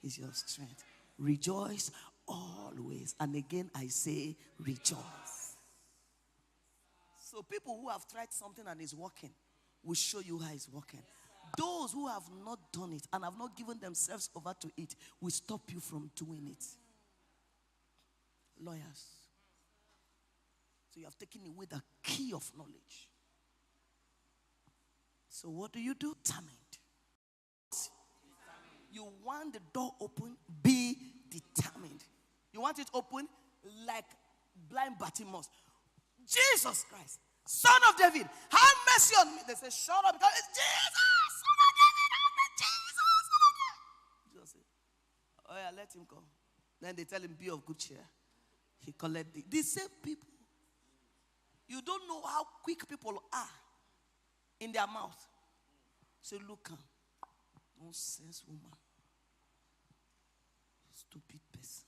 is your strength. Rejoice always. And again, I say rejoice. So people who have tried something and is working will show you how it's working. Those who have not done it and have not given themselves over to it will stop you from doing it. Lawyers. So you have taken away the key of knowledge. So what do? Determined. You want the door open, be determined. You want it open like blind Bartimaeus. Jesus Christ, Son of David, have mercy on me. They say, shut up, because it's Jesus, Son of David, Jesus, Son of David. Jesus said, oh yeah, let him come. Then they tell him, be of good cheer. He collected the same people. You don't know how quick people are in their mouth. Say, look, nonsense woman. Stupid person.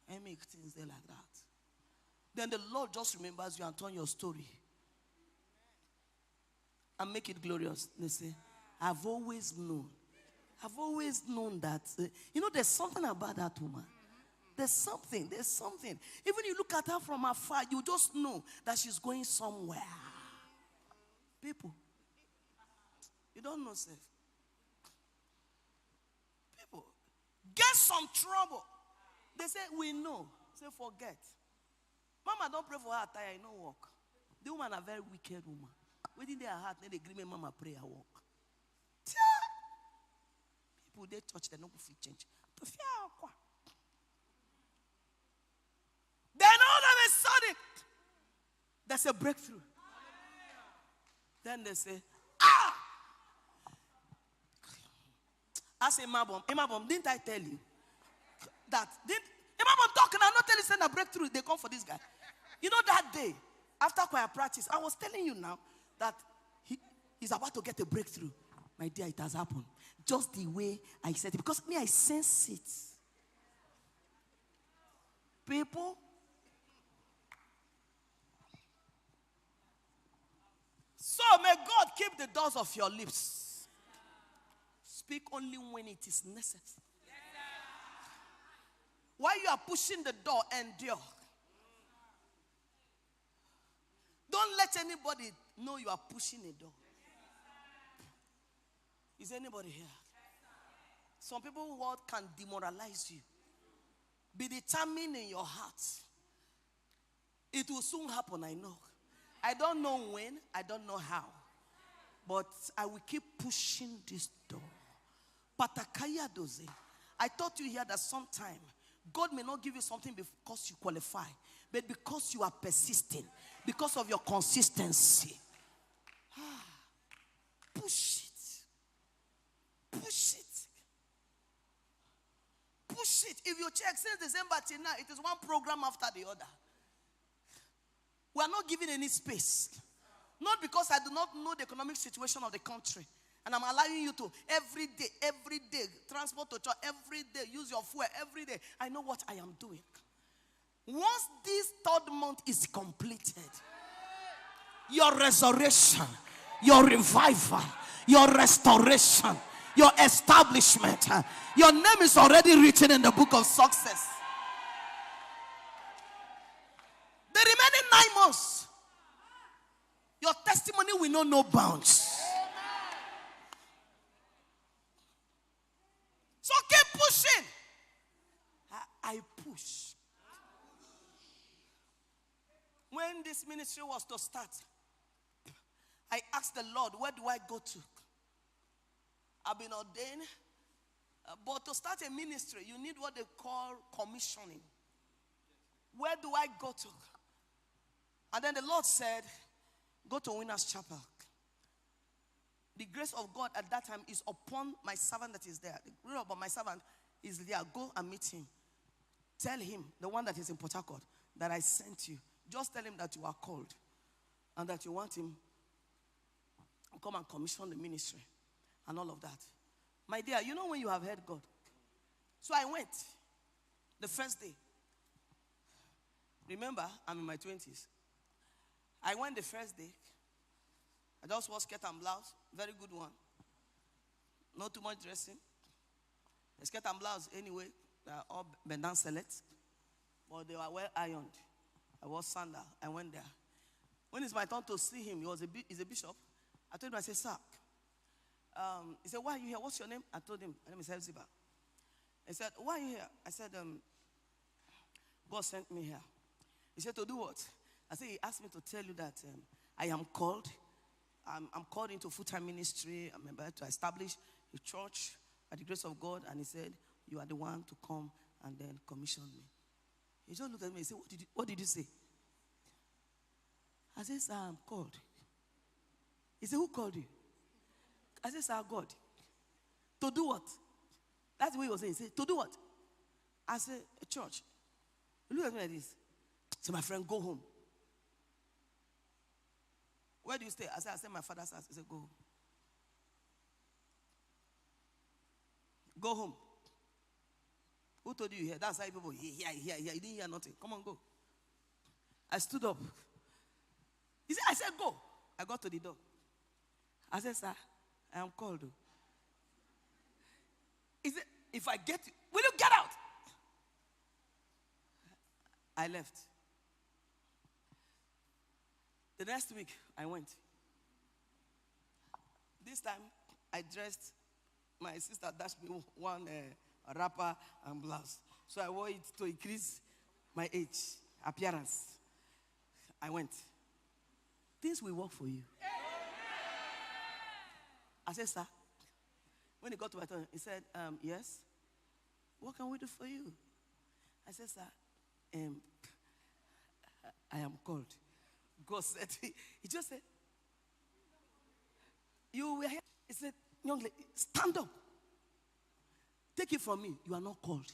I make things there like that. Then the Lord just remembers you and turn your story and make it glorious. They say, I've always known that, there's something about that woman. There's something. Even you look at her from afar, you just know that she's going somewhere. People, you don't know, self. People, get some trouble. They say, we know. Say, forget. Mama, don't pray for her attire, it no work. The woman a very wicked woman. Within their heart, they agree me, mama pray and walk. People, they touch, they no go fit change. Then all of a sudden, there's a breakthrough. Then they say, I say, Imabom, didn't I tell you that? Imabom talking, I'm not telling you, send a breakthrough. They come for this guy. You know that day, after choir practice, I was telling you now that he's about to get a breakthrough. My dear, it has happened. Just the way I said it. Because me, I sense it. People, so may God keep the doors of your lips. Speak only when it is necessary. While you are pushing the door, endure. Don't let anybody know you are pushing a door. Is anybody here? Some people's word can demoralize you. Be determined in your heart. It will soon happen, I know. I don't know when, I don't know how. But I will keep pushing this door. Patakaya doze. I taught you here that sometime God may not give you something because you qualify, but because you are persistent, because of your consistency. Push it. Push it. Push it. If you check since December till now, it is one program after the other. We are not giving any space. Not because I do not know the economic situation of the country. And I'm allowing you to every day, transport to church, every day, use your fuel, every day. I know what I am doing. Once this 3rd month is completed, your resurrection, your revival, your restoration, your establishment, your name is already written in the book of success. The remaining 9 months, your testimony will know no bounds. So keep pushing. I push. When this ministry was to start, I asked the Lord, where do I go to? I've been ordained. But to start a ministry, you need what they call commissioning. Where do I go to? And then the Lord said, go to Winners Chapel. The grace of God at that time is upon my servant that is there. The grace of my servant is there. Go and meet him. Tell him, the one that is in Port Harcourt, that I sent you. Just tell him that you are called and that you want him to come and commission the ministry and all of that. My dear, you know when you have heard God. So I went the first day. Remember, I'm in my 20s. I went the first day. I just wore skirt and blouse. Very good one. Not too much dressing. skirt and blouse anyway. They are all Bendan select. But they were well ironed. I wore sandal. I went there. When it's my turn to see him, he's a bishop. I told him, I said, sir. He said, why are you here? What's your name? I told him, my name is Hephzibah. He said, why are you here? I said, God sent me here. He said, to do what? I said, he asked me to tell you that I am called. I'm called into full-time ministry. I'm about to establish a church by the grace of God. And he said, you are the one to come and then commission me. He just looked at me and said, what did you say? I said, sir, I'm called. He said, who called you? I said, sir, God. To do what? That's what he was saying. He said, to do what? I said, a church. He looked at me like this. So my friend, go home. Where do you stay? I said, my father's house. He said, go home. Go home. Who told you here? That's how people hear. You didn't hear nothing. Come on, go. I stood up. He said, I said, go. I got to the door. I said, sir, I am called. He said, if I get you, will you get out? I left. The next week, I went. This time, I dressed. My sister dashed me one wrapper and blouse. So I wore it to increase my age, appearance. I went. Things will work for you. I said, sir. When he got to my turn, he said, yes. What can we do for you? I said, sir, I am called. God said, he just said, you were here. He said, young lady, stand up. Take it from me. You are not called.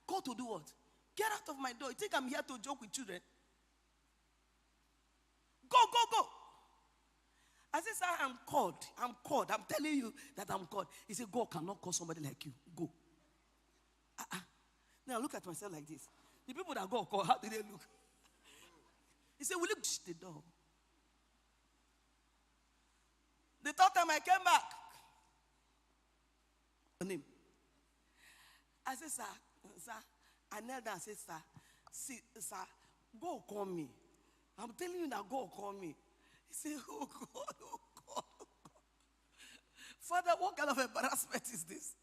Called to do what? Get out of my door. You think I'm here to joke with children? Go. I said, sir, I'm called. I'm telling you that I'm called. He said, God cannot call somebody like you. Go. Now look at myself like this. The people that God call, how do they look? He said, will you shut the door? The third time I came back. Name. I said, sir, I knelt down and said, sir, see, sir, God call me. I'm telling you that God call me. He said, oh God. Father, what kind of embarrassment is this?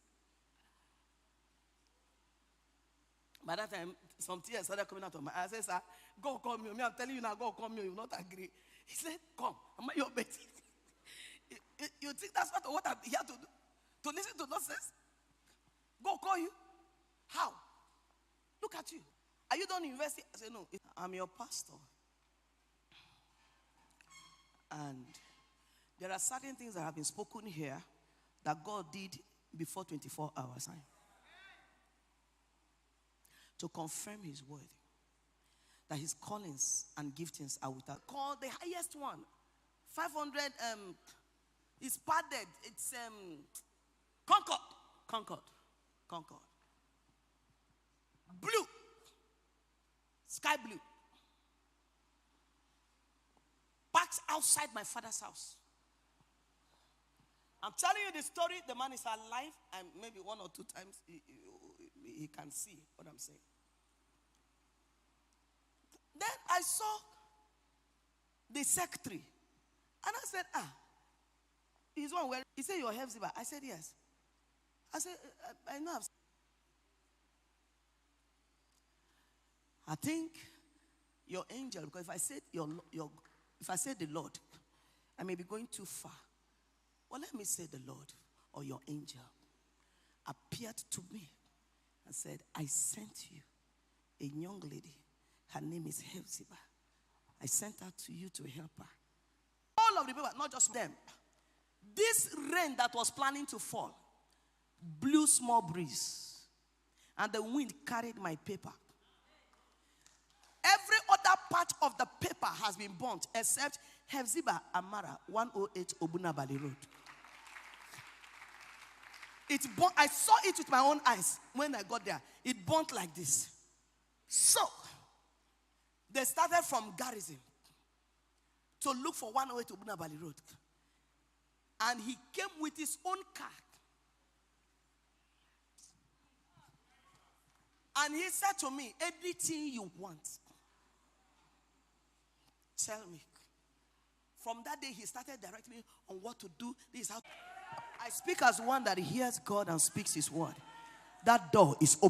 By that time, some tears started coming out of my eyes. I said, sir, God call me. I'm telling you now, God call me. You will not agree. He said, come. Am I your baby? You think that's what I'm here to do? To listen to nonsense? God call you? How? Look at you. Are you done university? I said, no. I'm your pastor. And there are certain things that have been spoken here that God did before 24 hours time. To confirm his word. That his callings and giftings are without. Call the highest one. 500 is padded. It's Concord. Blue. Sky blue. Parked outside my father's house. I'm telling you the story. The man is alive, and maybe one or two times he can see what I'm saying. Then I saw the secretary, and I said, he's one where he said, you're Hephzibah. I said, yes. I said, I know. I think your angel, because if I said if I said the Lord, I may be going too far. Well, let me say the Lord or your angel appeared to me and said, I sent you a young lady. Her name is Hephzibah. I sent her to you to help her. All of the people, not just them. This rain that was planning to fall blew small breeze, and the wind carried my paper. Every other part of the paper has been burnt except Hephzibah Amara, 108 Obunabali Road. It burnt. I saw it with my own eyes when I got there. It burnt like this. So, they started from Garrison to look for 108 Obunabali Road. And he came with his own car. And he said to me, anything you want, tell me. From that day, he started directing me on what to do. This is how I speak as one that hears God and speaks his word. That door is open.